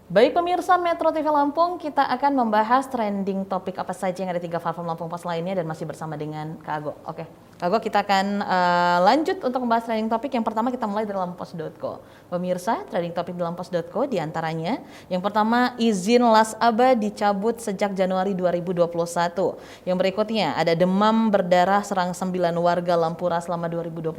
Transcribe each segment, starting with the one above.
Baik pemirsa Metro TV Lampung, kita akan membahas trending topik apa saja yang ada di 3 platform Lampung Pos lainnya dan masih bersama dengan Kak Ago. Oke, Kak Ago, kita akan lanjut untuk membahas trending topik. Yang pertama kita mulai dari lampung.pos.co. Pemirsa, trending topik di lampung.pos.co diantaranya yang pertama, izin Las Aba dicabut sejak Januari 2021. Yang berikutnya ada demam berdarah serang 9 warga Lampura selama 2021.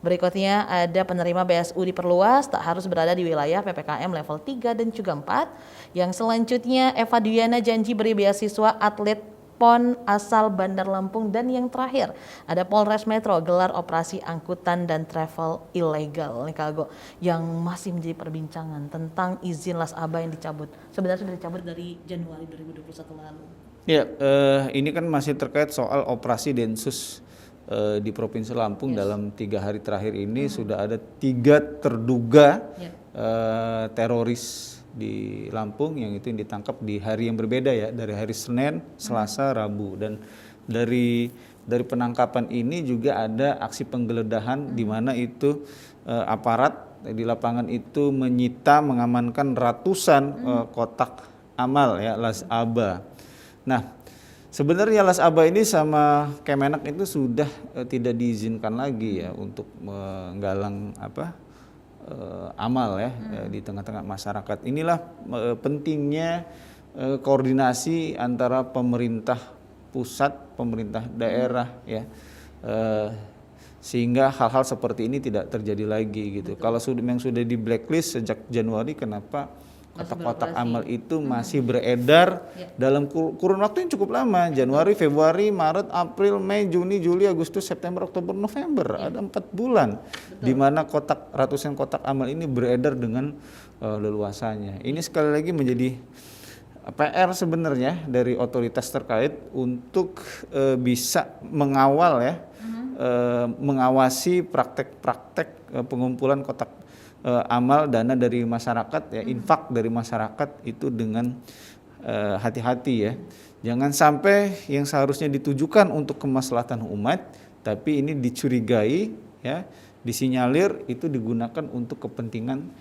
Berikutnya ada penerima BSU diperluas tak harus berada di wilayah PPKM level 3 dan juga 4. Yang selanjutnya Eva Duyana janji beri beasiswa atlet PON asal Bandar Lampung. Dan yang terakhir ada Polres Metro gelar operasi angkutan dan travel ilegal nih Kak Ago, yang masih menjadi perbincangan tentang izin Las Aba yang dicabut. Sebenarnya sudah dicabut dari Januari 2021 lalu. Ya, ini kan masih terkait soal operasi Densus di Provinsi Lampung. Dalam 3 hari terakhir ini sudah ada 3 terduga teroris di Lampung yang ditangkap di hari yang berbeda ya, dari hari Senin, Selasa, Rabu. Dan dari penangkapan ini juga ada aksi penggeledahan di mana itu aparat di lapangan itu mengamankan ratusan kotak amal ya, Las Aba. Nah, sebenarnya Las Aba ini sama Kemenak itu sudah tidak diizinkan lagi ya untuk menggalang amal ya, di tengah-tengah masyarakat. Inilah pentingnya koordinasi antara pemerintah pusat, pemerintah daerah ya, sehingga hal-hal seperti ini tidak terjadi lagi gitu. Betul. Kalau memang sudah di blacklist sejak Januari, kenapa kotak-kotak amal itu masih beredar dalam kurun waktu yang cukup lama, Januari, Februari, Maret, April, Mei, Juni, Juli, Agustus, September, Oktober, November, ada 4 bulan. Betul. Di mana ratusan kotak amal ini beredar dengan leluasanya. Ini sekali lagi menjadi PR sebenarnya dari otoritas terkait untuk bisa mengawal ya, mengawasi praktek-praktek pengumpulan kotak amal dana dari masyarakat ya, infak dari masyarakat itu dengan hati-hati ya. Jangan sampai yang seharusnya ditujukan untuk kemaslahatan umat tapi ini dicurigai ya, disinyalir itu digunakan untuk kepentingan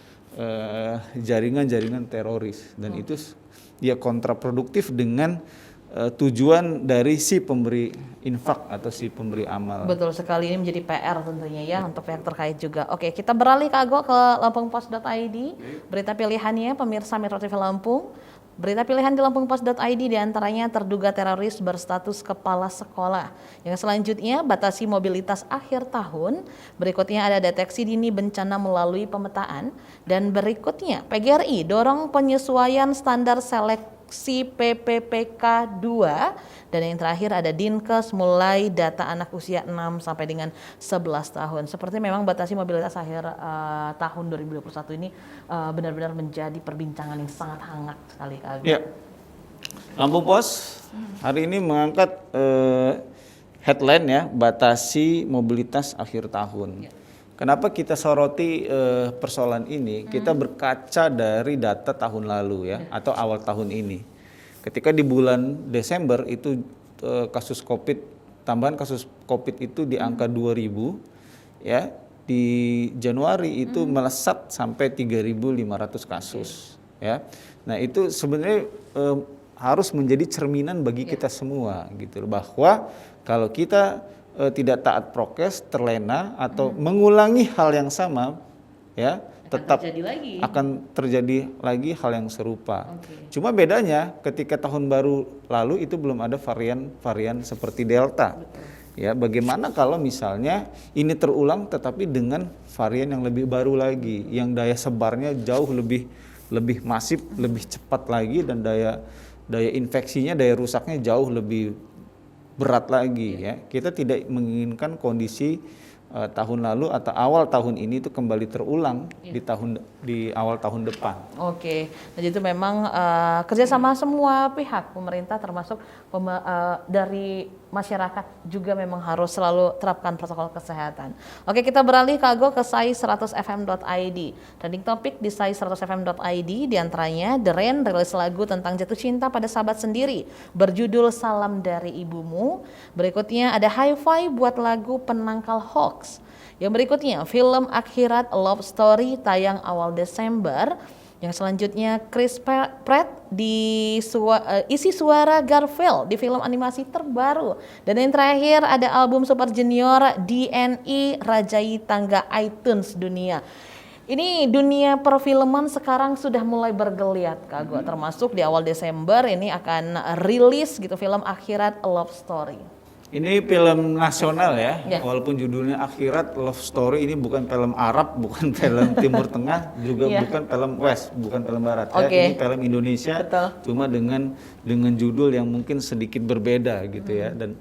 jaringan-jaringan teroris, dan itu ya kontraproduktif dengan tujuan dari si pemberi infak atau si pemberi amal. Betul sekali, ini menjadi PR tentunya ya untuk pihak terkait juga. Oke, kita beralih Kak Ago ke lampungpos.id. Berita pilihannya pemirsa Metro TV Lampung. Berita pilihan di lampungpos.id diantaranya terduga teroris berstatus kepala sekolah. Yang selanjutnya batasi mobilitas akhir tahun. Berikutnya ada deteksi dini bencana melalui pemetaan. Dan berikutnya PGRI dorong penyesuaian standar seleksi PPPK 2, dan yang terakhir ada Dinkes mulai data anak usia 6 sampai dengan 11 tahun. Seperti memang batasi mobilitas akhir tahun 2021 ini benar-benar menjadi perbincangan yang sangat hangat sekali Kak Ago. Ya. Lampung Pos hari ini mengangkat headline ya, batasi mobilitas akhir tahun. Ya. Kenapa kita soroti persoalan ini? Kita berkaca dari data tahun lalu ya, atau awal tahun ini. Ketika di bulan Desember itu tambahan kasus COVID itu di angka 2.000 ya. Di Januari itu melesat sampai 3.500 kasus ya. Nah, itu sebenarnya harus menjadi cerminan bagi kita semua gitu, bahwa kalau kita tidak taat prokes, terlena atau mengulangi hal yang sama ya, tetap akan terjadi lagi hal yang serupa. Cuma bedanya ketika tahun baru lalu itu belum ada varian seperti Delta. Betul. Ya, bagaimana kalau misalnya ini terulang tetapi dengan varian yang lebih baru lagi, yang daya sebarnya jauh lebih masif, lebih cepat lagi, dan daya infeksinya, daya rusaknya jauh lebih berat lagi ya. Kita tidak menginginkan kondisi tahun lalu atau awal tahun ini itu kembali terulang di awal tahun depan. Oke, jadi itu memang kerjasama semua pihak, pemerintah termasuk dari masyarakat juga memang harus selalu terapkan protokol kesehatan. Oke, kita beralih Kak Ago ke sai100fm.id. Trending topik di sai100fm.id diantaranya The Rain rilis lagu tentang jatuh cinta pada sahabat sendiri berjudul Salam Dari Ibumu. Berikutnya ada Hi-Fi buat lagu penangkal hoax. Yang berikutnya film Akhirat Love Story tayang awal Desember. Yang selanjutnya Chris Pratt isi suara Garfield di film animasi terbaru. Dan yang terakhir ada album Super Junior DNI Rajai Tangga iTunes Dunia. Ini dunia perfilman sekarang sudah mulai bergeliat, Kak Go. Termasuk di awal Desember ini akan rilis gitu film Akhirat Love Story. Ini film nasional ya, Ya. walaupun judulnya Akhirat Love Story, ini bukan film Arab, bukan film Timur Tengah, juga Ya. bukan film West, bukan film Barat. Oke. Ya. Ini film Indonesia, Betul. cuma dengan judul yang mungkin sedikit berbeda gitu ya, dan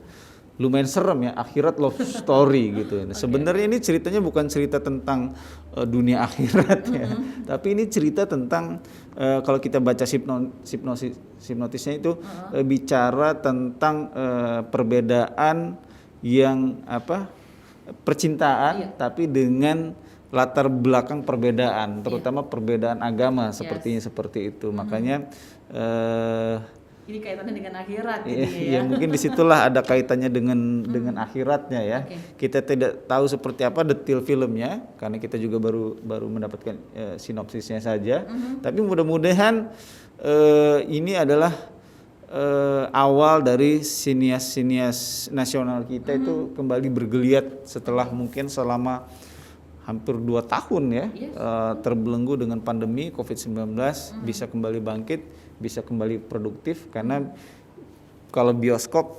lumayan serem ya, Akhirat Love Story gitu. Nah, sebenarnya ini ceritanya bukan cerita tentang dunia akhirat ya, tapi ini cerita tentang kalau kita baca hipnotisnya itu bicara tentang perbedaan yang percintaan, tapi dengan latar belakang perbedaan, terutama perbedaan agama seperti itu. Makanya Ini kaitannya dengan akhirat ya mungkin disitulah ada kaitannya dengan akhiratnya ya. Kita tidak tahu seperti apa detail filmnya karena kita juga baru mendapatkan sinopsisnya saja. Tapi mudah-mudahan ini adalah awal dari sinias nasional kita itu kembali bergeliat setelah mungkin selama hampir 2 tahun ya terbelenggu dengan pandemi COVID-19, bisa kembali bangkit, bisa kembali produktif, karena kalau bioskop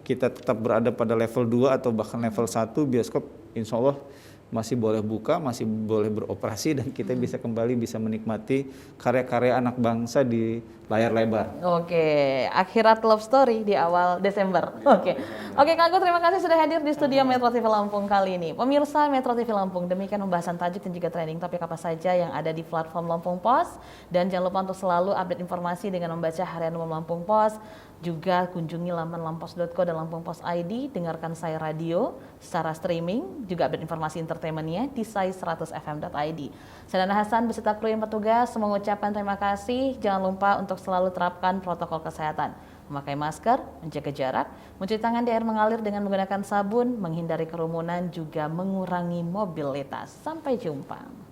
kita tetap berada pada level 2 atau bahkan level 1, bioskop insya Allah masih boleh buka, masih boleh beroperasi, dan kita bisa kembali bisa menikmati karya-karya anak bangsa di layar lebar. Oke, Akhirat Love Story di awal Desember. Oke, Kak Go, terima kasih sudah hadir di studio Metro TV Lampung kali ini. Pemirsa Metro TV Lampung, demikian pembahasan tajuk dan juga trending topik apa saja yang ada di platform Lampung Pos. Dan jangan lupa untuk selalu update informasi dengan membaca Harian Umum Lampung Pos. Juga kunjungi laman lampos.co dan Lampung Pos ID, dengarkan Sai Radio secara streaming, juga update informasi entertainmentnya di sai100fm.id. Saya Nana Hasan beserta kru yang bertugas mengucapkan terima kasih. Jangan lupa untuk selalu terapkan protokol kesehatan, memakai masker, menjaga jarak, mencuci tangan di air mengalir dengan menggunakan sabun, menghindari kerumunan, juga mengurangi mobilitas. Sampai jumpa.